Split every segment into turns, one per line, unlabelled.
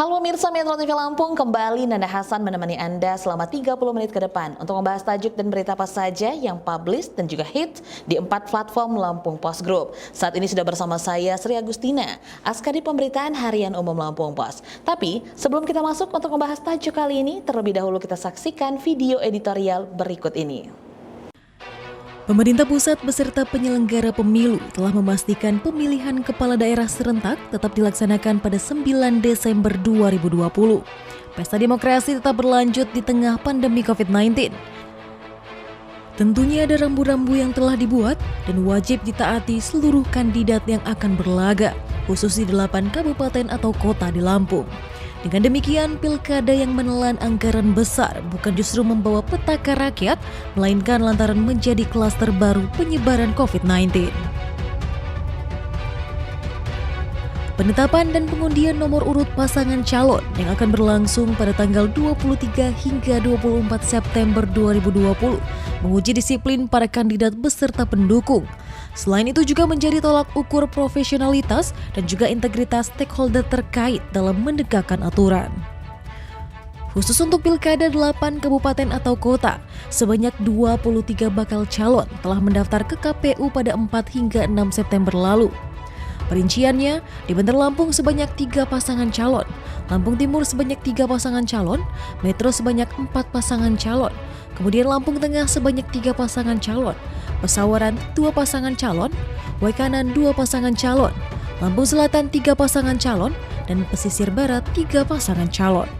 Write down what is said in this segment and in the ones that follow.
Halo pemirsa Metro TV Lampung, kembali Nanda Hasan menemani Anda selama 30 menit ke depan untuk membahas tajuk dan berita apa saja yang publish dan juga hit di 4 platform Lampung Post Group. Saat ini sudah bersama saya Sri Agustina, Askadi Pemberitaan Harian Umum Lampung Post. Tapi sebelum kita masuk untuk membahas tajuk kali ini, terlebih dahulu kita saksikan video editorial berikut ini.
Pemerintah pusat beserta penyelenggara pemilu telah memastikan pemilihan kepala daerah serentak tetap dilaksanakan pada 9 Desember 2020. Pesta demokrasi tetap berlanjut di tengah pandemi COVID-19. Tentunya ada rambu-rambu yang telah dibuat dan wajib ditaati seluruh kandidat yang akan berlaga, khusus di 8 kabupaten atau kota di Lampung. Dengan demikian, pilkada yang menelan anggaran besar bukan justru membawa petaka rakyat, melainkan lantaran menjadi klaster baru penyebaran COVID-19. Penetapan dan pengundian nomor urut pasangan calon yang akan berlangsung pada tanggal 23 hingga 24 September 2020 menguji disiplin para kandidat beserta pendukung. Selain itu juga menjadi tolak ukur profesionalitas dan juga integritas stakeholder terkait dalam menegakkan aturan. Khusus untuk pilkada 8 kabupaten atau kota, sebanyak 23 bakal calon telah mendaftar ke KPU pada 4 hingga 6 September lalu. Perinciannya, di Bandar Lampung sebanyak 3 pasangan calon, Lampung Timur sebanyak 3 pasangan calon, Metro sebanyak 4 pasangan calon, kemudian Lampung Tengah sebanyak 3 pasangan calon, Pesawaran 2 pasangan calon, Waikanan 2 pasangan calon, Lampung Selatan 3 pasangan calon, dan Pesisir Barat 3 pasangan calon.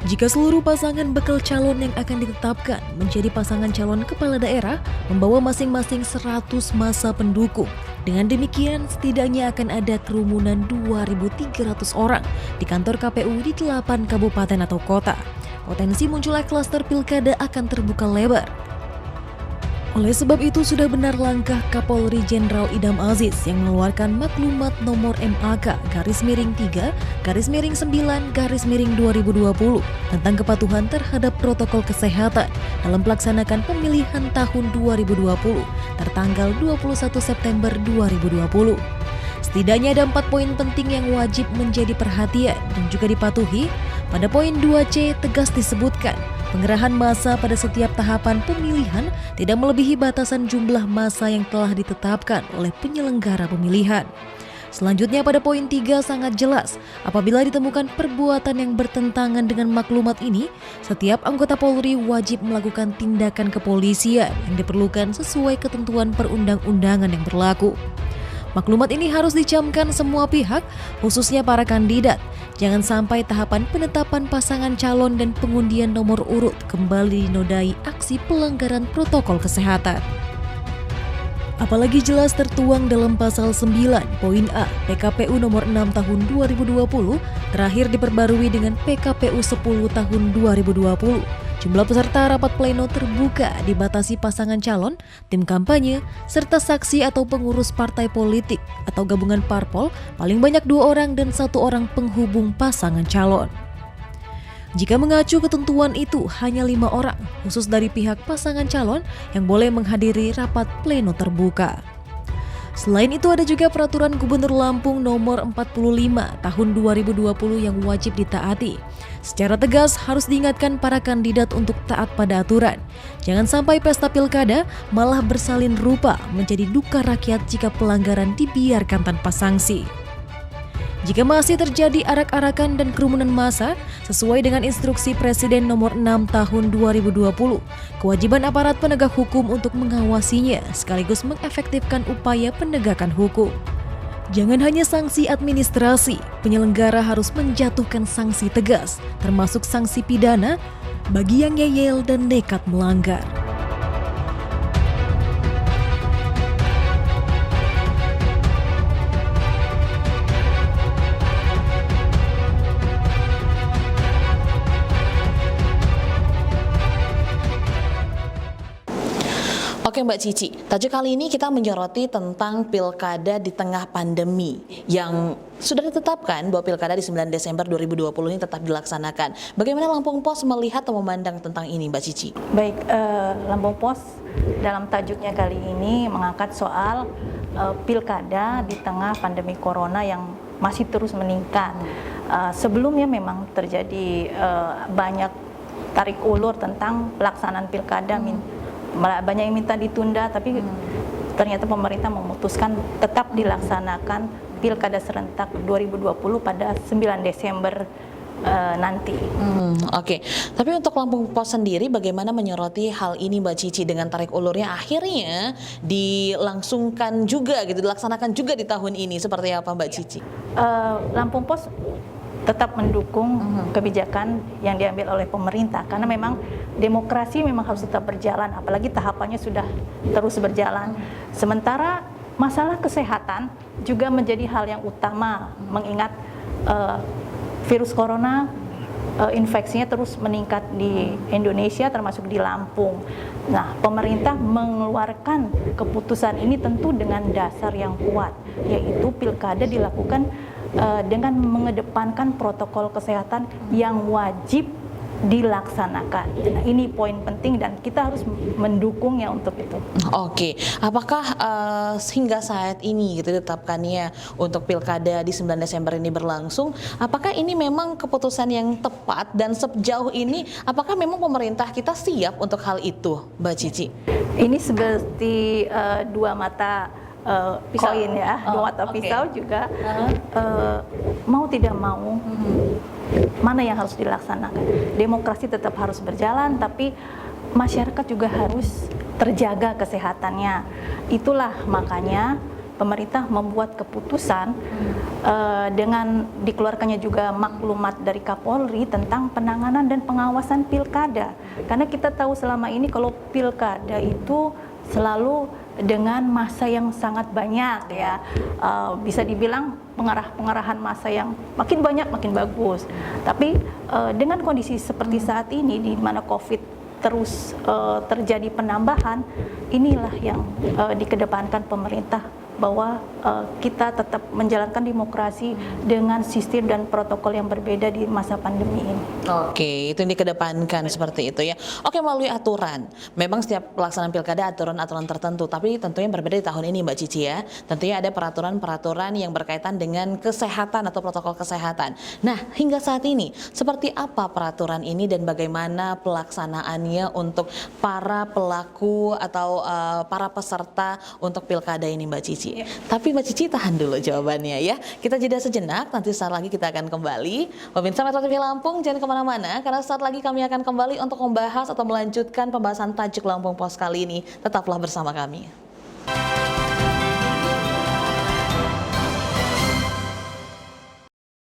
Jika seluruh pasangan bakal calon yang akan ditetapkan menjadi pasangan calon kepala daerah membawa masing-masing 100 massa pendukung, dengan demikian setidaknya akan ada kerumunan 2.300 orang di kantor KPU di 8 kabupaten atau kota. Potensi munculnya klaster pilkada akan terbuka lebar. Oleh sebab itu sudah benar langkah Kapolri Jenderal Idham Aziz yang mengeluarkan maklumat nomor MAK-3/9/2020 tentang kepatuhan terhadap protokol kesehatan dalam pelaksanaan pemilihan tahun 2020 tertanggal 21 September 2020. Setidaknya ada 4 poin penting yang wajib menjadi perhatian dan juga dipatuhi. Pada poin 2C tegas disebutkan, pengerahan massa pada setiap tahapan pemilihan tidak melebihi batasan jumlah massa yang telah ditetapkan oleh penyelenggara pemilihan. Selanjutnya pada poin 3 sangat jelas, apabila ditemukan perbuatan yang bertentangan dengan maklumat ini, setiap anggota Polri wajib melakukan tindakan kepolisian yang diperlukan sesuai ketentuan perundang-undangan yang berlaku. Maklumat ini harus dicamkan semua pihak, khususnya para kandidat. Jangan sampai tahapan penetapan pasangan calon dan pengundian nomor urut kembali dinodai aksi pelanggaran protokol kesehatan. Apalagi jelas tertuang dalam pasal 9 poin A PKPU nomor 6 tahun 2020 terakhir diperbarui dengan PKPU 10 tahun 2020. Jumlah peserta rapat pleno terbuka dibatasi pasangan calon, tim kampanye, serta saksi atau pengurus partai politik atau gabungan parpol paling banyak 2 orang dan 1 orang penghubung pasangan calon. Jika mengacu ketentuan itu hanya 5 orang, khusus dari pihak pasangan calon yang boleh menghadiri rapat pleno terbuka. Selain itu ada juga peraturan Gubernur Lampung nomor 45 tahun 2020 yang wajib ditaati. Secara tegas harus diingatkan para kandidat untuk taat pada aturan. Jangan sampai pesta pilkada malah bersalin rupa menjadi duka rakyat jika pelanggaran dibiarkan tanpa sanksi. Jika masih terjadi arak-arakan dan kerumunan massa, sesuai dengan instruksi Presiden nomor 6 tahun 2020, kewajiban aparat penegak hukum untuk mengawasinya sekaligus mengefektifkan upaya penegakan hukum. Jangan hanya sanksi administrasi, penyelenggara harus menjatuhkan sanksi tegas, termasuk sanksi pidana bagi yang ngeyel dan nekat melanggar.
Oke Mbak Cici, tajuk kali ini kita menyoroti tentang pilkada di tengah pandemi yang sudah ditetapkan bahwa pilkada di 9 Desember 2020 ini tetap dilaksanakan. Bagaimana Lampung Pos melihat atau memandang tentang ini Mbak Cici?
Baik, Lampung Pos dalam tajuknya kali ini mengangkat soal pilkada di tengah pandemi corona yang masih terus meningkat. Sebelumnya memang terjadi banyak tarik ulur tentang pelaksanaan pilkada, banyak yang minta ditunda, tapi ternyata pemerintah memutuskan tetap dilaksanakan pilkada serentak 2020 pada 9 Desember nanti.
Oke. Tapi untuk Lampung Pos sendiri bagaimana menyoroti hal ini Mbak Cici dengan tarik ulurnya akhirnya dilangsungkan juga gitu, dilaksanakan juga di tahun ini, seperti apa Mbak Cici?
Lampung Pos tetap mendukung kebijakan yang diambil oleh pemerintah, karena memang demokrasi memang harus tetap berjalan, apalagi tahapannya sudah terus berjalan. Sementara masalah kesehatan juga menjadi hal yang utama, mengingat virus corona infeksinya terus meningkat di Indonesia, termasuk di Lampung. Nah, pemerintah mengeluarkan keputusan ini tentu dengan dasar yang kuat, yaitu pilkada dilakukan dengan mengedepankan protokol kesehatan yang wajib dilaksanakan. Nah, ini poin penting dan kita harus mendukungnya untuk itu.
Oke, apakah hingga saat ini gitu ditetapkannya untuk pilkada di 9 Desember ini berlangsung, apakah ini memang keputusan yang tepat dan sejauh ini apakah memang pemerintah kita siap untuk hal itu, Mbak Cici?
Ini seperti dua mata koin ya, dua mata pisau juga. Mau tidak mau, mana yang harus dilaksanakan? Demokrasi tetap harus berjalan, tapi masyarakat juga harus terjaga kesehatannya. Itulah makanya pemerintah membuat keputusan dengan dikeluarkannya juga maklumat dari Kapolri tentang penanganan dan pengawasan pilkada. Karena kita tahu selama ini kalau pilkada itu selalu dengan massa yang sangat banyak ya, bisa dibilang pengarahan massa yang makin banyak makin bagus. Tapi dengan kondisi seperti saat ini di mana COVID terus terjadi penambahan, inilah yang dikedepankan pemerintah, bahwa kita tetap menjalankan demokrasi dengan sistem dan protokol yang berbeda di masa pandemi ini.
Oke, itu yang dikedepankan seperti itu ya. Oke, melalui aturan. Memang setiap pelaksanaan pilkada aturan-aturan tertentu, tapi tentunya berbeda di tahun ini Mbak Cici ya. Tentunya ada peraturan-peraturan yang berkaitan dengan kesehatan atau protokol kesehatan. Nah, hingga saat ini seperti apa peraturan ini dan bagaimana pelaksanaannya untuk para pelaku atau para peserta untuk pilkada ini Mbak Cici? Tapi Mbak Cici tahan dulu jawabannya ya. Kita jeda sejenak, nanti saat lagi kita akan kembali. Pemirsa Metro TV Lampung, jangan kemana-mana karena saat lagi kami akan kembali untuk membahas atau melanjutkan pembahasan tajuk Lampung Pos kali ini. Tetaplah bersama kami.